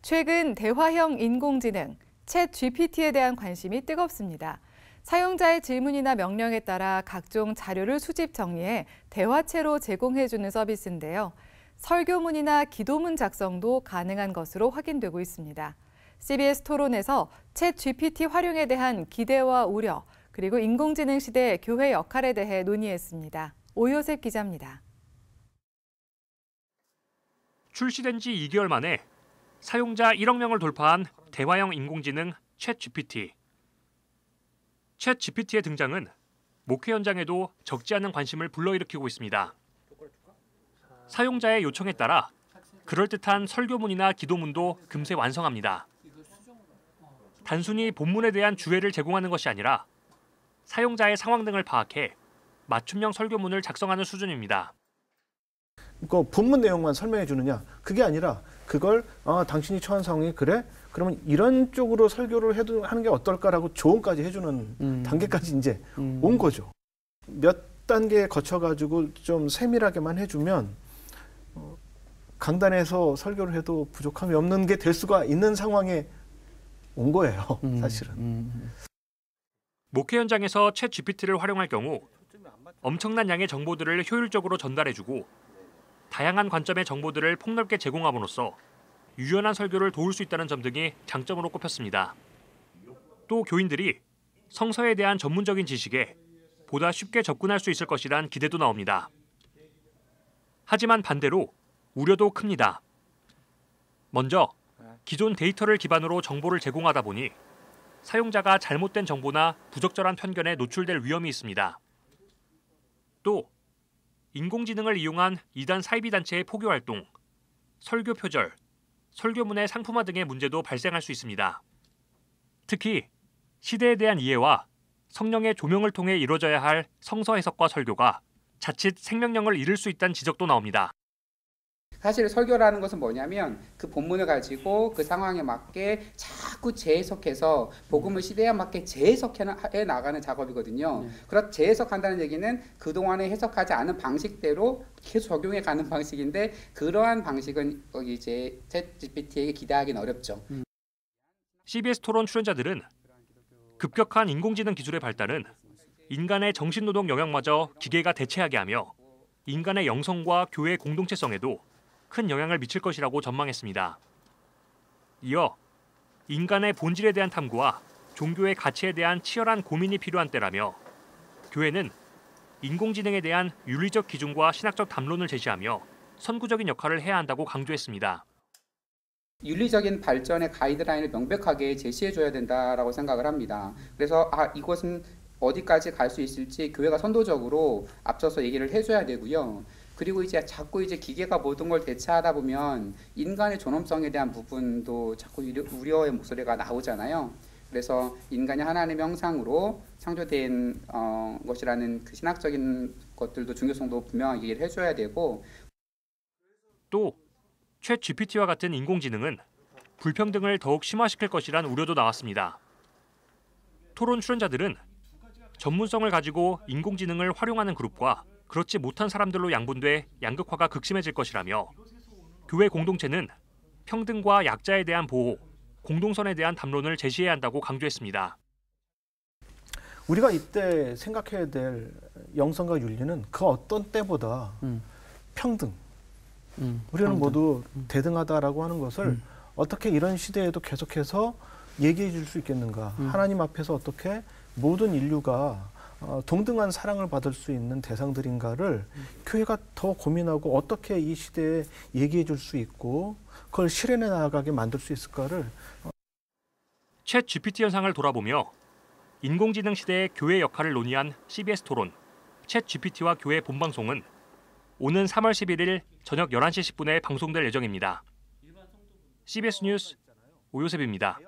최근 대화형 인공지능, 챗 GPT에 대한 관심이 뜨겁습니다. 사용자의 질문이나 명령에 따라 각종 자료를 수집 정리해 대화체로 제공해주는 서비스인데요. 설교문이나 기도문 작성도 가능한 것으로 확인되고 있습니다. CBS 토론에서 챗 GPT 활용에 대한 기대와 우려, 그리고 인공지능 시대 교회 역할에 대해 논의했습니다. 오요셉 기자입니다. 출시된 지 2개월 만에 사용자 1억 명을 돌파한 대화형 인공지능 챗 GPT. 챗 GPT의 등장은 목회 현장에도 적지 않은 관심을 불러일으키고 있습니다. 사용자의 요청에 따라 그럴듯한 설교문이나 기도문도 금세 완성합니다. 단순히 본문에 대한 주해를 제공하는 것이 아니라 사용자의 상황 등을 파악해 맞춤형 설교문을 작성하는 수준입니다. 그 본문 내용만 설명해 주느냐? 그게 아니라 그걸 당신이 처한 상황이 그래? 그러면 이런 쪽으로 설교를 하는 게 어떨까라고 조언까지 해주는 단계까지 이제 온 거죠. 몇 단계 거쳐가지고 좀 세밀하게만 해주면 강단에서 설교를 해도 부족함이 없는 게 될 수가 있는 상황에 온 거예요, 사실은. 목회 현장에서 챗 GPT를 활용할 경우 엄청난 양의 정보들을 효율적으로 전달해주고 다양한 관점의 정보들을 폭넓게 제공함으로써 유연한 설교를 도울 수 있다는 점 등이 장점으로 꼽혔습니다. 또 교인들이 성서에 대한 전문적인 지식에 보다 쉽게 접근할 수 있을 것이란 기대도 나옵니다. 하지만 반대로 우려도 큽니다. 먼저 기존 데이터를 기반으로 정보를 제공하다 보니 사용자가 잘못된 정보나 부적절한 편견에 노출될 위험이 있습니다. 또 인공지능을 이용한 이단 사이비 단체의 포교 활동, 설교 표절, 설교문의 상품화 등의 문제도 발생할 수 있습니다. 특히 시대에 대한 이해와 성령의 조명을 통해 이루어져야 할 성서 해석과 설교가 자칫 생명력을 잃을 수 있다는 지적도 나옵니다. 사실 설교라는 것은 뭐냐면 그 본문을 가지고 그 상황에 맞게 자꾸 재해석해서 복음을 시대에 맞게 재해석해 나가는 작업이거든요. 그렇 재해석한다는 얘기는 그동안에 해석하지 않은 방식대로 계속 적용해 가는 방식인데 그러한 방식은 이제 챗 GPT에게 기대하기는 어렵죠. CBS 토론 출연자들은 급격한 인공지능 기술의 발달은 인간의 정신노동 영역마저 기계가 대체하게 하며 인간의 영성과 교회 공동체성에도 큰 영향을 미칠 것이라고 전망했습니다. 이어 인간의 본질에 대한 탐구와 종교의 가치에 대한 치열한 고민이 필요한 때라며 교회는 인공지능에 대한 윤리적 기준과 신학적 담론을 제시하며 선구적인 역할을 해야 한다고 강조했습니다. 윤리적인 발전의 가이드라인을 명백하게 제시해줘야 된다라고 생각을 합니다. 그래서 이것은 어디까지 갈 수 있을지 교회가 선도적으로 앞서서 얘기를 해줘야 되고요. 그리고 이제 자꾸 이제 기계가 모든 걸 대체하다 보면 인간의 존엄성에 대한 부분도 자꾸 우려의 목소리가 나오잖아요. 그래서 인간이 하나님의 형상으로 창조된 것이라는 그 신학적인 것들도 중요성도 분명하게 얘기를 해줘야 되고 또 챗 GPT와 같은 인공지능은 불평등을 더욱 심화시킬 것이란 우려도 나왔습니다. 토론 출연자들은 전문성을 가지고 인공지능을 활용하는 그룹과 그렇지 못한 사람들로 양분돼 양극화가 극심해질 것이라며 교회 공동체는 평등과 약자에 대한 보호, 공동선에 대한 담론을 제시해야 한다고 강조했습니다. 우리가 이때 생각해야 될 영성과 윤리는 그 어떤 때보다 평등. 우리는 모두 대등하다라고 하는 것을 어떻게 이런 시대에도 계속해서 얘기해 줄 수 있겠는가. 하나님 앞에서 어떻게 모든 인류가 동등한 사랑을 받을 수 있는 대상들인가를 교회가 더 고민하고 어떻게 이 시대에 얘기해 줄 수 있고 그걸 실현해 나가게 만들 수 있을까를. 챗 GPT 현상을 돌아보며 인공지능 시대의 교회 역할을 논의한 CBS 토론, 챗 GPT와 교회 본방송은 오는 3월 11일 저녁 11시 10분에 방송될 예정입니다. CBS 뉴스 오요셉입니다.